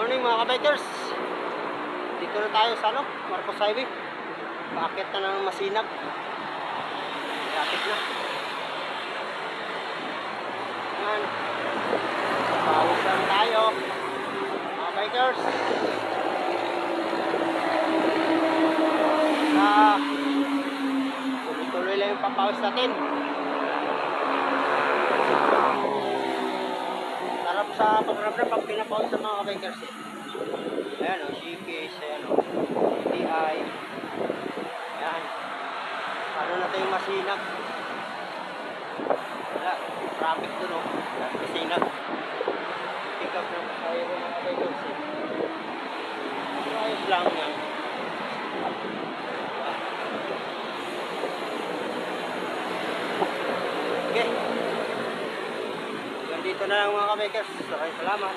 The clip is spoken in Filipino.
morning mga kabikers. Dito na tayo sa Marcos Highway. Paakit na ng Masinag. Traffic na. Yan. Pawis lang tayo mga bikers. Tuloy-tuloy lang yung papawis natin. Sarap sa pag-rubber pag pinapawis ng mga bikers eh. Ayan o, showcase, ayan o, DTI. Ayan. Ano na tayong Masinag. Wala, traffic dun o. Masinag. Pick up na tayo mga bikers eh. Ayos lang yan. Okay. Dito na lang mga kabikers. Salamat.